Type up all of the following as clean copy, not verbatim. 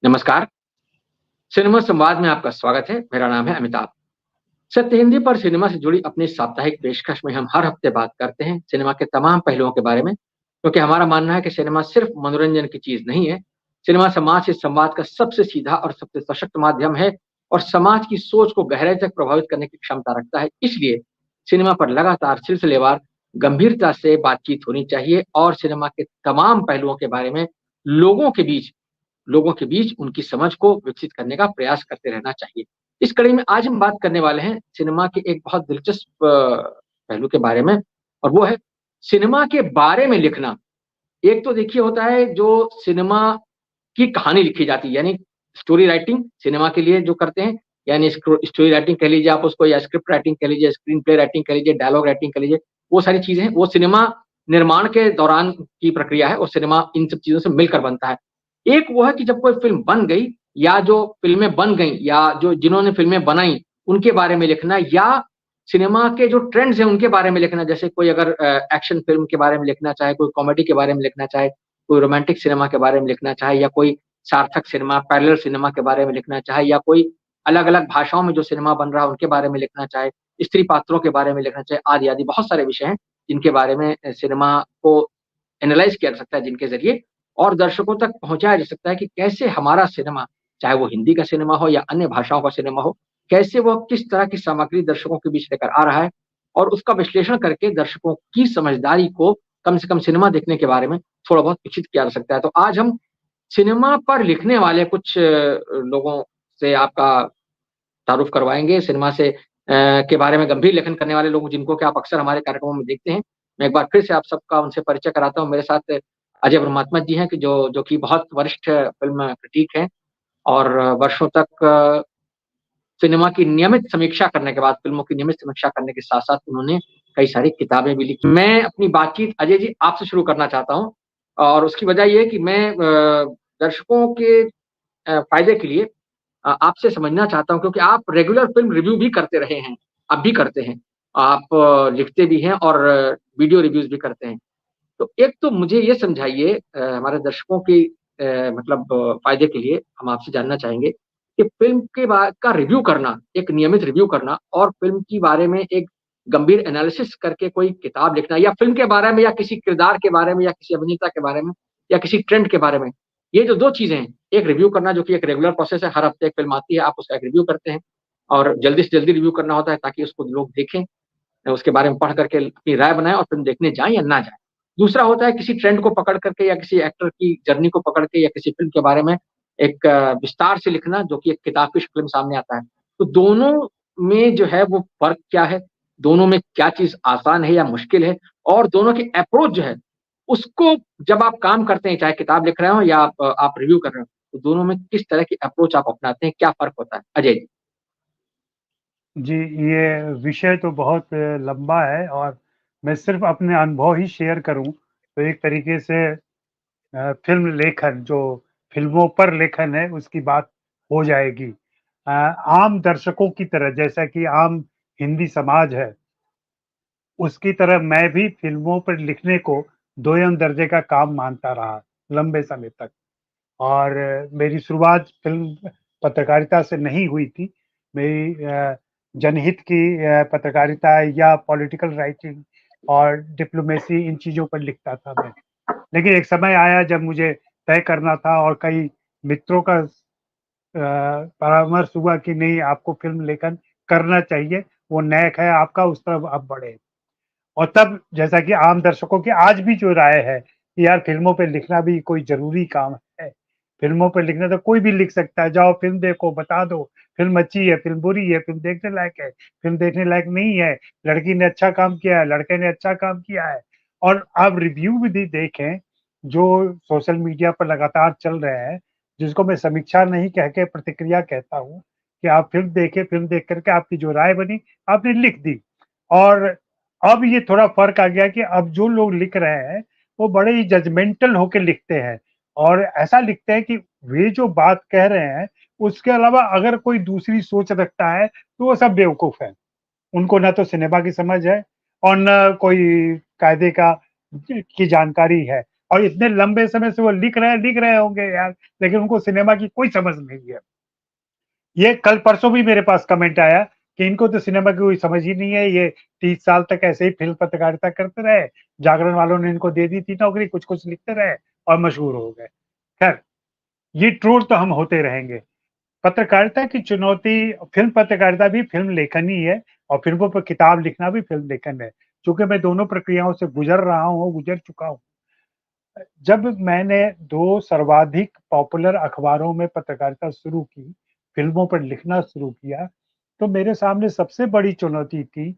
नमस्कार। सिनेमा संवाद में आपका स्वागत है। मेरा नाम है अमिताभ। सत्य हिंदी पर सिनेमा से जुड़ी अपनी साप्ताहिक पेशकश में हम हर हफ्ते बात करते हैं सिनेमा के तमाम पहलुओं के बारे में, क्योंकि हमारा मानना है कि सिनेमा सिर्फ मनोरंजन की चीज नहीं है। सिनेमा समाज से संवाद का सबसे सीधा और सबसे सशक्त माध्यम है और समाज की सोच को गहराई तक प्रभावित करने की क्षमता रखता है। इसलिए सिनेमा पर लगातार सिलसिलेवार गंभीरता से बातचीत होनी चाहिए और सिनेमा के तमाम पहलुओं के बारे में लोगों के बीच लोगों के बीच उनकी समझ को विकसित करने का प्रयास करते रहना चाहिए। इस कड़ी में आज हम बात करने वाले हैं सिनेमा के एक बहुत दिलचस्प पहलू के बारे में, और वो है सिनेमा के बारे में लिखना। एक तो देखिए होता है जो सिनेमा की कहानी लिखी जाती है, यानी स्टोरी राइटिंग सिनेमा के लिए जो करते हैं, यानी स्टोरी राइटिंग कह लीजिए आप उसको, या स्क्रिप्ट राइटिंग कह लीजिए, स्क्रीन प्ले राइटिंग कह लीजिए, डायलॉग राइटिंग कह लीजिए, वो सारी चीज़ें हैं, वो सिनेमा निर्माण के दौरान की प्रक्रिया है और सिनेमा इन सब चीज़ों से मिलकर बनता है। एक वो है कि जब कोई फ़िल्म बन गई या जो फ़िल्में बन गई या जो जिन्होंने फ़िल्में बनाई, उनके बारे में लिखना, या सिनेमा के जो ट्रेंड्स हैं उनके बारे में लिखना। जैसे कोई अगर एक्शन फ़िल्म के बारे में लिखना चाहे, कोई कॉमेडी के बारे में लिखना चाहे, कोई रोमांटिक सिनेमा के बारे में लिखना चाहे, या कोई सार्थक सिनेमा, पैरेलल सिनेमा के बारे में लिखना चाहे, या कोई अलग-अलग भाषाओं में जो सिनेमा बन रहा है उनके बारे में लिखना चाहे, स्त्री पात्रों के बारे में लिखना चाहे, आदि-आदि बहुत सारे विषय हैं जिनके बारे में सिनेमा को एनालाइज़ किया जा सकता है, जिनके ज़रिए और दर्शकों तक पहुँचाया जा सकता है कि कैसे हमारा सिनेमा, चाहे वो हिंदी का सिनेमा हो या अन्य भाषाओं का सिनेमा हो, कैसे वो किस तरह की सामग्री दर्शकों के बीच लेकर आ रहा है, और उसका विश्लेषण करके दर्शकों की समझदारी को कम से कम सिनेमा देखने के बारे में थोड़ा बहुत विकसित किया जा सकता है। तो आज हम सिनेमा पर लिखने वाले कुछ लोगों से आपका तारुफ करवाएँगे, सिनेमा से के बारे में गंभीर लेखन करने वाले लोग जिनको कि आप अक्सर हमारे कार्यक्रमों में देखते हैं। मैं एक बार फिर से आप सबका उनसे परिचय कराता हूँ। मेरे साथ अजय ब्रह्मात्मा जी हैं कि जो कि बहुत वरिष्ठ फ़िल्म क्रिटिक हैं और वर्षों तक सिनेमा की नियमित समीक्षा करने के बाद, फ़िल्मों की नियमित समीक्षा करने के साथ-साथ उन्होंने कई सारी किताबें भी लिखी। मैं अपनी बातचीत अजय जी आपसे शुरू करना चाहता हूँ, और उसकी वजह ये है कि मैं दर्शकों के फ़ायदे के लिए आपसे समझना चाहता हूँ, क्योंकि आप रेगुलर फ़िल्म रिव्यू भी करते रहे हैं, अब भी करते हैं। आप लिखते भी हैं और वीडियो रिव्यूज़ भी करते हैं। तो एक तो मुझे ये समझाइए, हमारे दर्शकों की मतलब फ़ायदे के लिए हम आपसे जानना चाहेंगे कि फ़िल्म के का रिव्यू करना, एक नियमित रिव्यू करना और फ़िल्म के बारे में एक गंभीर एनालिसिस करके कोई किताब लिखना, या फ़िल्म के बारे में या किसी किरदार के बारे में या किसी अभिनेता के बारे में या किसी ट्रेंड के बारे में, ये जो 2 चीज़ें हैं, एक रिव्यू करना जो कि एक रेगुलर प्रोसेस है, हर हफ्ते एक फ़िल्म आती है, आप उसका एक रिव्यू करते हैं और जल्दी से जल्दी रिव्यू करना होता है ताकि उसको लोग देखें, उसके बारे में पढ़ करके अपनी राय बनाएँ और फ़िल्म देखने जाएँ या ना जाएँ। दूसरा होता है किसी ट्रेंड को पकड़ करके या किसी एक्टर की जर्नी को पकड़ के या किसी फ़िल्म के बारे में एक विस्तार से लिखना, जो कि एक किताब की शक्ल में सामने आता है। तो दोनों में जो है वो फ़र्क क्या है? दोनों में क्या चीज़ आसान है या मुश्किल है? और दोनों की अप्रोच जो है, उसको जब आप काम करते हैं, चाहे किताब लिख रहे हो या आप रिव्यू कर रहे हो, तो दोनों में किस तरह की अप्रोच आप अपनाते हैं? क्या फ़र्क होता है? अजय जी। जी, ये विषय तो बहुत लंबा है और मैं सिर्फ़ अपने अनुभव ही शेयर करूँ, तो एक तरीके से फ़िल्म लेखन जो फ़िल्मों पर लेखन है, उसकी बात हो जाएगी। आम दर्शकों की तरह जैसा कि आम हिंदी समाज है, उसकी तरह मैं भी फ़िल्मों पर लिखने को दोयम दर्जे का काम मानता रहा, लंबे समय तक। और मेरी शुरुआत फ़िल्म पत्रकारिता से नहीं हुई थी। मेरी जनहित की पत्रकारिता या पॉलिटिकल राइटिंग और डिप्लोमेसी इन चीज़ों पर लिखता था मैं। लेकिन एक समय आया जब मुझे तय करना था और कई मित्रों का परामर्श हुआ कि नहीं आपको फ़िल्म लेखन करना चाहिए, वो नेक है आपका उस तरफ आप बढ़े। और तब जैसा कि आम दर्शकों की आज भी जो राय है कि यार फ़िल्मों पे लिखना भी कोई ज़रूरी काम है। फ़िल्मों पे लिखना तो कोई भी लिख सकता है, जाओ फ़िल्म देखो, बता दो, फ़िल्म अच्छी है, फ़िल्म बुरी है, फ़िल्म देखने लायक है, फ़िल्म देखने लायक नहीं है, लड़की ने अच्छा काम किया है, लड़के ने अच्छा काम किया है। और आप रिव्यू भी देखें, जो सोशल मीडिया पर लगातार चल रहे हैं, जिसको मैं समीक्षा नहीं कह के प्रतिक्रिया कहता हूँ, कि आप फ़िल्म देखें, फ़िल्म देख कर के आपकी जो राय बनी, आपने लिख दी। और अब ये थोड़ा फ़र्क आ गया कि अब जो लोग लिख रहे हैं, वो बड़े ही जजमेंटल होके लिखते हैं और ऐसा लिखते हैं कि वे जो बात कह रहे हैं, उसके अलावा अगर कोई दूसरी सोच रखता है, तो वो सब बेवकूफ़ है। उनको ना तो सिनेमा की समझ है और ना कोई कायदे का की जानकारी है। और इतने लंबे समय से वो लिख रहे होंगे यार, लेकिन उनको सिनेमा की कोई समझ नहीं है। ये कल परसों भी मेरे पास कमेंट आया कि इनको तो सिनेमा की कोई समझ ही नहीं है, ये 30 साल तक ऐसे ही फिल्म पत्रकारिता करते रहे, जागरण वालों ने इनको दे दी थी नौकरी, कुछ-कुछ लिखते रहे और मशहूर हो गए। खैर, ये ट्रोल तो हम होते रहेंगे। पत्रकारिता की चुनौती, फिल्म पत्रकारिता भी फिल्म लेखन ही है और फिल्मों पर किताब लिखना भी फिल्म लेखन है। चूँकि मैं दोनों प्रक्रियाओं से गुज़र रहा हूँ, गुज़र चुका हूँ। जब मैंने 2 सर्वाधिक पॉपुलर अखबारों में पत्रकारिता शुरू की, फ़िल्मों पर लिखना शुरू किया, तो मेरे सामने सबसे बड़ी चुनौती थी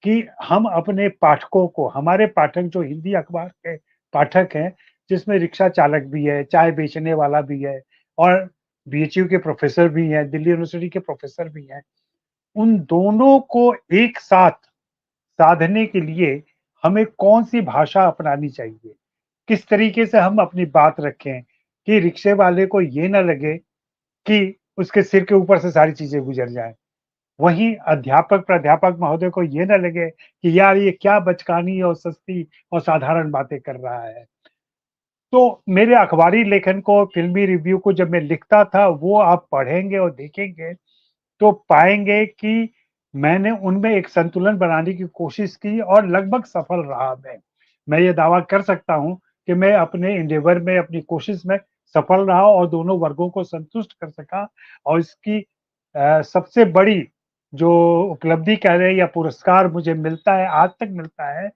कि हम अपने पाठकों को, हमारे पाठक जो हिंदी अखबार के पाठक हैं, जिसमें रिक्शा चालक भी है, चाय बेचने वाला भी है और बीएचयू के प्रोफ़ेसर भी हैं, दिल्ली यूनिवर्सिटी के प्रोफ़ेसर भी हैं। उन दोनों को एक साथ साधने के लिए हमें कौन-सी भाषा अपनानी चाहिए? किस तरीके से हम अपनी बात रखें कि रिक्शे वाले को ये ना लगे कि उसके सिर के ऊपर से सारी चीज़ें गुज़र जाएँ। वहीं अध्यापक, प्राध्यापक महोदय को ये ना लगे कि यार ये क्या बचकानी और सस्ती और साधारण बातें कर रहा है। तो मेरे अखबारी लेखन को, फ़िल्मी रिव्यू को जब मैं लिखता था, वो आप पढ़ेंगे और देखेंगे तो पाएँगे कि मैंने उनमें एक संतुलन बनाने की कोशिश की और लगभग सफल रहा मैं। मैं ये दावा कर सकता हूँ कि मैं अपने एंडेवर में, अपनी कोशिश में सफल रहा और दोनों वर्गों को संतुष्ट कर सका और इसकी सबसे बड़ी जो उपलब्धि कह लें या पुरस्कार मुझे मिलता है, आज तक मिलता है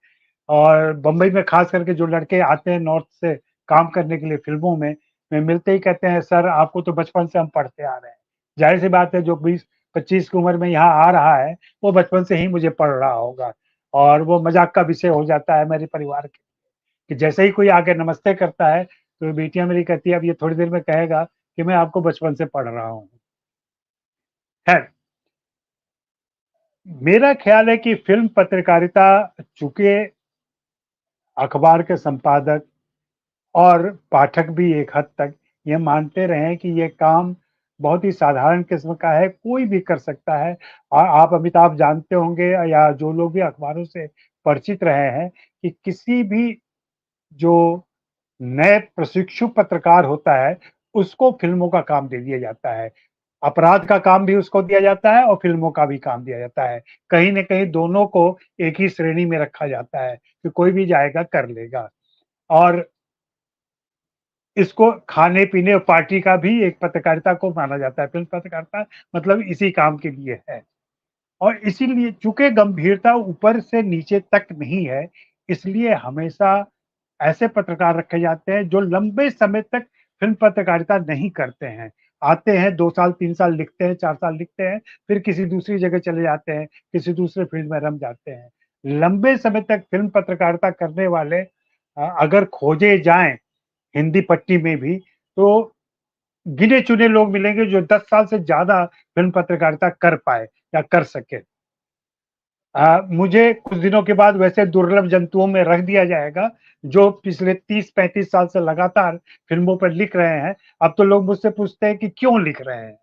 और बम्बई में ख़ास करके जो लड़के आते हैं नॉर्थ से काम करने के लिए फ़िल्मों में मिलते ही कहते हैं, "सर आपको तो बचपन से हम पढ़ते आ रहे हैं।" ज़ाहिर-सी बात है जो 20-25 की उम्र में यहाँ आ रहा है, वो बचपन से ही मुझे पढ़ रहा होगा और वो मज़ाक का विषय हो जाता है मेरे परिवार के कि जैसे ही कोई आके नमस्ते करता है, तो बेटियाँ मेरी कहती है, "अब ये थोड़ी देर में कहेगा कि मैं आपको बचपन से पढ़ रहा हूँ।" खैर, मेरा ख़्याल है कि फ़िल्म पत्रकारिता चूँकि अखबार के संपादक और पाठक भी एक हद तक ये मानते रहे हैं कि ये काम बहुत ही साधारण किस्म का है, कोई भी कर सकता है। आप अमिताभ जानते होंगे या जो लोग भी अखबारों से परिचित रहे हैं कि किसी भी जो नए प्रशिक्षु पत्रकार होता है, उसको फ़िल्मों का काम दे दिया जाता है। अपराध का काम भी उसको दिया जाता है और फ़िल्मों का भी काम दिया जाता है। कहीं न कहीं दोनों को एक ही श्रेणी में रखा जाता है कि कोई भी जाएगा कर लेगा और इसको खाने-पीने और पार्टी का भी एक पत्रकारिता को माना जाता है। फ़िल्म पत्रकारिता मतलब इसी काम के लिए है और इसीलिए चूँकि गंभीरता ऊपर से नीचे तक नहीं है, इसलिए हमेशा ऐसे पत्रकार रखे जाते हैं जो लंबे समय तक फ़िल्म पत्रकारिता नहीं करते हैं। आते हैं 2 साल, 3 साल लिखते हैं, 4 साल लिखते हैं, फिर किसी दूसरी जगह चले जाते हैं, किसी दूसरे फ़ील्ड में रम जाते हैं। लंबे समय तक फ़िल्म पत्रकारिता करने वाले अगर खोजे जाएँ हिंदी पट्टी में भी, तो गिने-चुने लोग मिलेंगे जो 10 साल से ज़्यादा फ़िल्म पत्रकारिता कर पाएँ या कर सकें। मुझे कुछ दिनों के बाद वैसे दुर्लभ जंतुओं में रख दिया जाएगा, जो पिछले 30-35 साल से लगातार फ़िल्मों पर लिख रहे हैं। अब तो लोग मुझसे पूछते हैं कि क्यों लिख रहे हैं?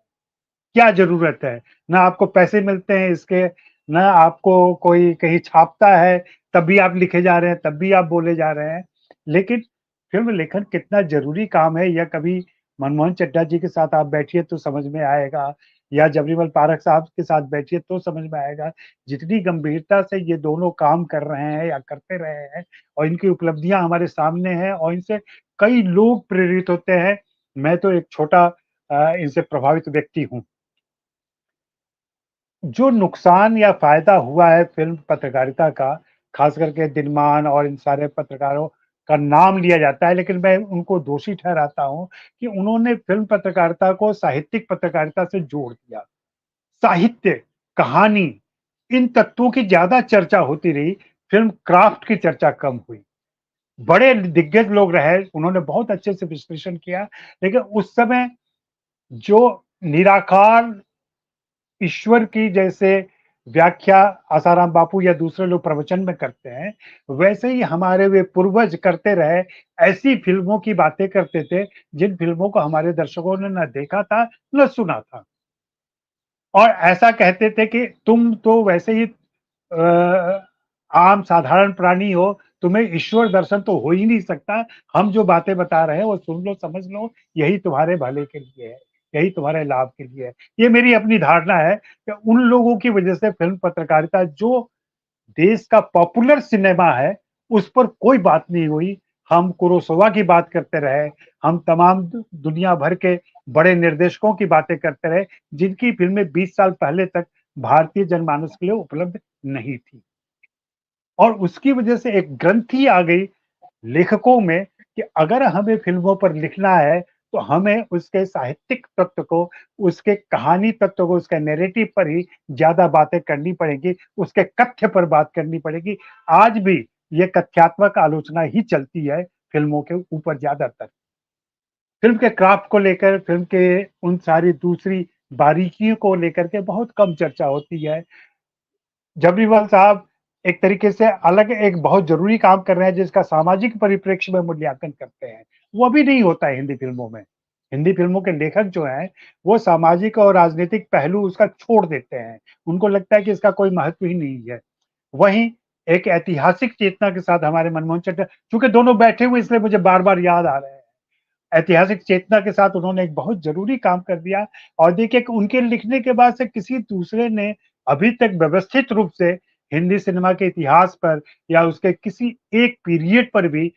क्या ज़रूरत है? ना आपको पैसे मिलते हैं इसके, ना आपको कोई कहीं छापता है, तब भी आप लिखे जा रहे हैं, तब भी आप बोले जा रहे हैं। लेकिन फ़िल्म लेखन कितना ज़रूरी काम है, यह कभी मनमोहन चड्ढा जी के साथ आप बैठिए तो समझ में आएगा या जबरीमल पारेख साहब के साथ बैठिए तो समझ में आएगा। जितनी गंभीरता से ये दोनों काम कर रहे हैं या करते रहे हैं और इनकी उपलब्धियाँ हमारे सामने हैं और इनसे कई लोग प्रेरित होते हैं। मैं तो एक छोटा इनसे प्रभावित व्यक्ति हूँ। जो नुकसान या फ़ायदा हुआ है फ़िल्म पत्रकारिता का, ख़ास करके दिनमान और इन सारे पत्रकारों का नाम लिया जाता है, लेकिन मैं उनको दोषी ठहराता हूँ कि उन्होंने फ़िल्म पत्रकारिता को साहित्यिक पत्रकारिता से जोड़ दिया। साहित्य, कहानी, इन तत्वों की ज़्यादा चर्चा होती रही, फ़िल्म क्राफ़्ट की चर्चा कम हुई। बड़े दिग्गज लोग रहे, उन्होंने बहुत अच्छे से विश्लेषण किया, लेकिन उस समय जो निराकार ईश्वर की जैसे व्याख्या आसाराम बापू या दूसरे लोग प्रवचन में करते हैं, वैसे ही हमारे वे पूर्वज करते रहे, ऐसी फ़िल्मों की बातें करते थे, जिन फ़िल्मों को हमारे दर्शकों ने ना देखा था, ना सुना था। और ऐसा कहते थे कि तुम तो वैसे ही आम साधारण प्राणी हो, तुम्हें ईश्वर दर्शन तो हो ही नहीं सकता, हम जो बातें बता रहे हैं वो सुन लो, समझ लो, यही तुम्हारे भले के लिए है, यही तुम्हारे लाभ के लिए है। ये मेरी अपनी धारणा है कि उन लोगों की वजह से फिल्म पत्रकारिता जो देश का पॉपुलर सिनेमा है, उस पर कोई बात नहीं हुई। हम कुरोसावा की बात करते रहे, हम तमाम दुनिया भर के बड़े निर्देशकों की बातें करते रहे, जिनकी फ़िल्में 20 साल पहले तक भारतीय जनमानस के लिए उपलब्ध नहीं थी। और उसकी वजह से एक ग्रंथि आ गई लेखकों में कि अगर हमें फ़िल्मों पर लिखना है, तो हमें उसके साहित्यिक तत्व को, उसके कहानी तत्व को, उसके नैरेटिव पर ही ज़्यादा बातें करनी पड़ेगी, उसके कथ्य पर बात करनी पड़ेगी। आज भी ये कथ्यात्मक आलोचना ही चलती है फ़िल्मों के ऊपर ज़्यादातर। फ़िल्म के क्राफ्ट को लेकर, फ़िल्म के उन सारी दूसरी बारीकियों को लेकर के बहुत कम चर्चा होती है। जबरीवाल साहब एक तरीके से अलग एक बहुत ज़रूरी काम कर रहे हैं जिसका सामाजिक परिप्रेक्ष्य में मूल्यांकन करते हैं। वो भी नहीं होता है हिंदी फ़िल्मों में। हिंदी फ़िल्मों के लेखक जो हैं, वो सामाजिक और राजनीतिक पहलू उसका छोड़ देते हैं। उनको लगता है कि इसका कोई महत्व ही नहीं है। वहीं एक ऐतिहासिक चेतना के साथ हमारे मनमोहन चूँकि दोनों बैठे हुए इसलिए मुझे बार-बार याद आ रहे हैं। ऐतिहासिक चेतना के साथ उन्होंने एक बहुत ज़रूरी काम कर दिया और देखिए कि उनके लिखने के बाद से किसी दूसरे ने अभी तक व्यवस्थित रूप से हिंदी सिनेमा के इतिहास पर या उसके किसी एक पीरियड पर भी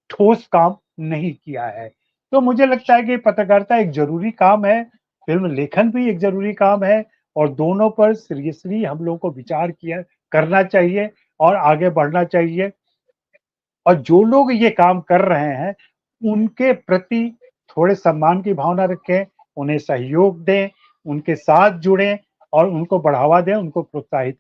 ठोस काम नहीं किया है। तो मुझे लगता है कि पत्रकारिता एक ज़रूरी काम है, फ़िल्म लेखन भी एक ज़रूरी काम है और दोनों पर सीरियसली हम लोगों को विचार किया करना चाहिए और आगे बढ़ना चाहिए। और जो लोग ये काम कर रहे हैं, उनके प्रति थोड़े सम्मान की भावना रखें, उन्हें सहयोग दें, उनके साथ जुड़ें और उनको बढ़ावा दें, उनको प्रोत्साहित